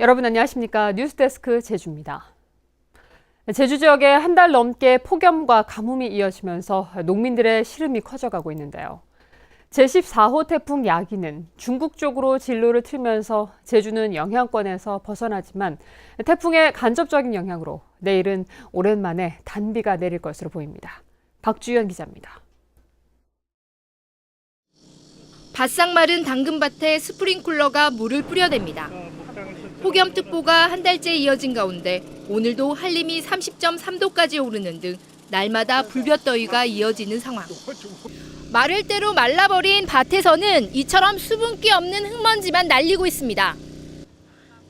여러분 안녕하십니까? 뉴스데스크 제주입니다. 제주 지역에 한 달 넘게 폭염과 가뭄이 이어지면서 농민들의 시름이 커져가고 있는데요. 제14호 태풍 야기는 중국 쪽으로 진로를 틀면서 제주는 영향권에서 벗어나지만 태풍의 간접적인 영향으로 내일은 오랜만에 단비가 내릴 것으로 보입니다. 박주연 기자입니다. 바싹 마른 당근밭에 스프링쿨러가 물을 뿌려댑니다. 폭염특보가 한 달째 이어진 가운데 오늘도 한림이 30.3도까지 오르는 등 날마다 불볕더위가 이어지는 상황. 마를 대로 말라버린 밭에서는 이처럼 수분기 없는 흙먼지만 날리고 있습니다.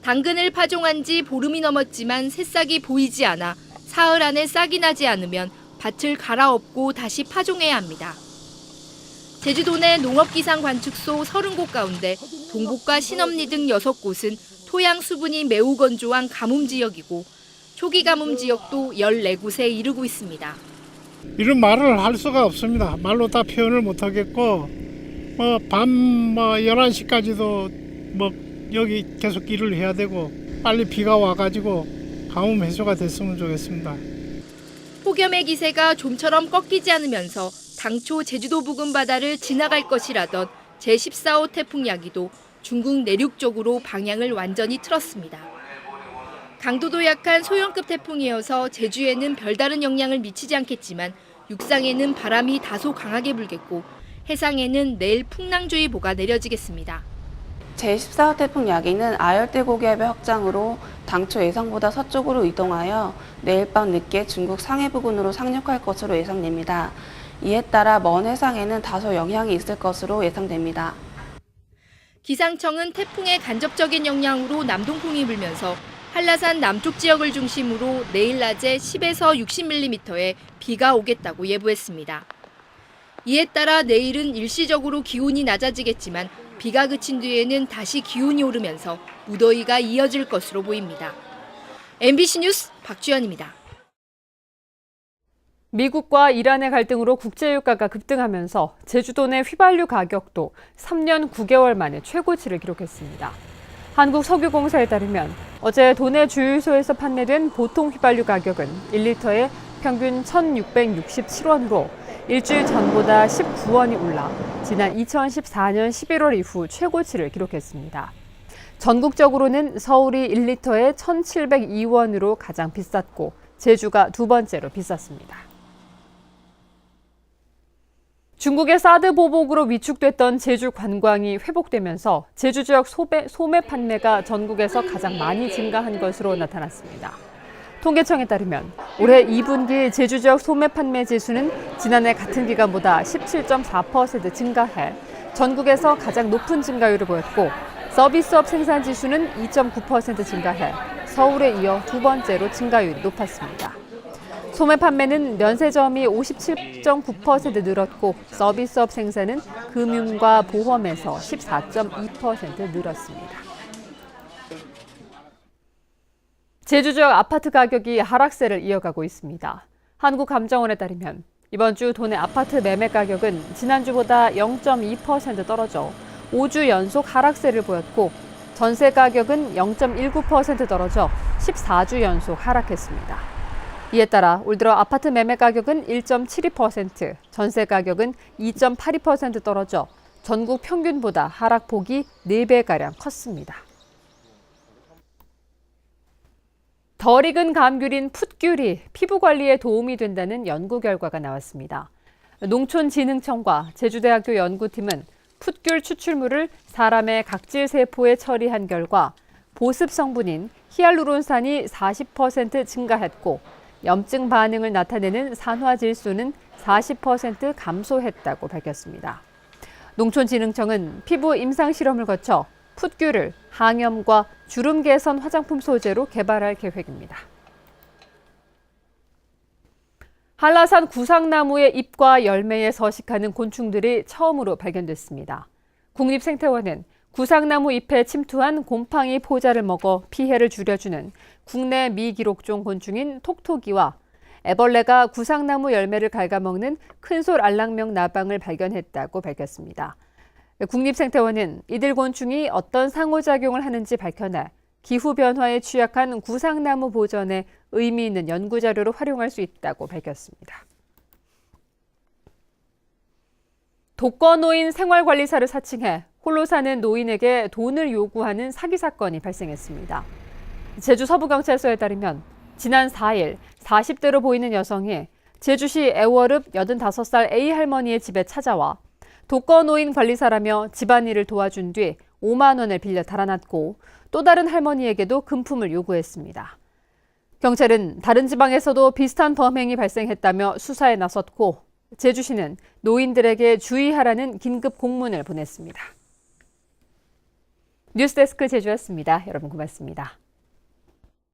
당근을 파종한 지 보름이 넘었지만 새싹이 보이지 않아 사흘 안에 싹이 나지 않으면 밭을 갈아엎고 다시 파종해야 합니다. 제주도 내 농업기상관측소 30곳 가운데 동북과 신엄리 등 6곳은 토양 수분이 매우 건조한 가뭄 지역이고 초기 가뭄 지역도 14곳에 이르고 있습니다. 이런 말을 할 수가 없습니다. 말로 다 표현을 못 하겠고 밤 11시까지도 여기 계속 일을 해야 되고 빨리 비가 와가지고 가뭄 해소가 됐으면 좋겠습니다. 폭염의 기세가 좀처럼 꺾이지 않으면서 당초 제주도 부근 바다를 지나갈 것이라던 제14호 태풍 야기도 중국 내륙 쪽으로 방향을 완전히 틀었습니다. 강도도 약한 소형급 태풍이어서 제주에는 별다른 영향을 미치지 않겠지만 육상에는 바람이 다소 강하게 불겠고 해상에는 내일 풍랑주의보가 내려지겠습니다. 제14호 태풍 야기는 아열대 고기압의 확장으로 당초 예상보다 서쪽으로 이동하여 내일 밤 늦게 중국 상해 부근으로 상륙할 것으로 예상됩니다. 이에 따라 먼 해상에는 다소 영향이 있을 것으로 예상됩니다. 기상청은 태풍의 간접적인 영향으로 남동풍이 불면서 한라산 남쪽 지역을 중심으로 내일 낮에 10에서 60mm의 비가 오겠다고 예보했습니다. 이에 따라 내일은 일시적으로 기온이 낮아지겠지만 비가 그친 뒤에는 다시 기온이 오르면서 무더위가 이어질 것으로 보입니다. MBC 뉴스 박주연입니다. 미국과 이란의 갈등으로 국제유가가 급등하면서 제주도 내 휘발유 가격도 3년 9개월 만에 최고치를 기록했습니다. 한국석유공사에 따르면 어제 도내 주유소에서 판매된 보통 휘발유 가격은 1리터에 평균 1,667원으로 일주일 전보다 19원이 올라 지난 2014년 11월 이후 최고치를 기록했습니다. 전국적으로는 서울이 1리터에 1,702원으로 가장 비쌌고 제주가 두 번째로 비쌌습니다. 중국의 사드 보복으로 위축됐던 제주 관광이 회복되면서 제주 지역 소매 판매가 전국에서 가장 많이 증가한 것으로 나타났습니다. 통계청에 따르면 올해 2분기 제주 지역 소매 판매 지수는 지난해 같은 기간보다 17.4% 증가해 전국에서 가장 높은 증가율을 보였고 서비스업 생산 지수는 2.9% 증가해 서울에 이어 두 번째로 증가율이 높았습니다. 소매 판매는 면세점이 57.9% 늘었고 서비스업 생산은 금융과 보험에서 14.2% 늘었습니다. 제주 지역 아파트 가격이 하락세를 이어가고 있습니다. 한국감정원에 따르면 이번 주 도내 아파트 매매 가격은 지난주보다 0.2% 떨어져 5주 연속 하락세를 보였고 전세 가격은 0.19% 떨어져 14주 연속 하락했습니다. 이에 따라 올 들어 아파트 매매 가격은 1.72%, 전세 가격은 2.82% 떨어져 전국 평균보다 하락폭이 4배가량 컸습니다. 덜 익은 감귤인 풋귤이 피부 관리에 도움이 된다는 연구 결과가 나왔습니다. 농촌진흥청과 제주대학교 연구팀은 풋귤 추출물을 사람의 각질 세포에 처리한 결과 보습 성분인 히알루론산이 40% 증가했고 염증 반응을 나타내는 산화질소는 40% 감소했다고 밝혔습니다. 농촌진흥청은 피부 임상 실험을 거쳐 풋귤을 항염과 주름 개선 화장품 소재로 개발할 계획입니다. 한라산 구상나무의 잎과 열매에 서식하는 곤충들이 처음으로 발견됐습니다. 국립생태원은 구상나무 잎에 침투한 곰팡이 포자를 먹어 피해를 줄여주는 국내 미기록종 곤충인 톡톡이와 애벌레가 구상나무 열매를 갉아먹는 큰솔 알랑명 나방을 발견했다고 밝혔습니다. 국립생태원은 이들 곤충이 어떤 상호작용을 하는지 밝혀내 기후변화에 취약한 구상나무 보전에 의미 있는 연구자료로 활용할 수 있다고 밝혔습니다. 독거노인 생활관리사를 사칭해 홀로 사는 노인에게 돈을 요구하는 사기 사건이 발생했습니다. 제주 서부경찰서에 따르면 지난 4일 40대로 보이는 여성이 제주시 애월읍 85살 A 할머니의 집에 찾아와 독거노인 관리사라며 집안일을 도와준 뒤 5만 원을 빌려 달아났고 또 다른 할머니에게도 금품을 요구했습니다. 경찰은 다른 지방에서도 비슷한 범행이 발생했다며 수사에 나섰고 제주시는 노인들에게 주의하라는 긴급 공문을 보냈습니다. 뉴스데스크 제주였습니다. 여러분 고맙습니다.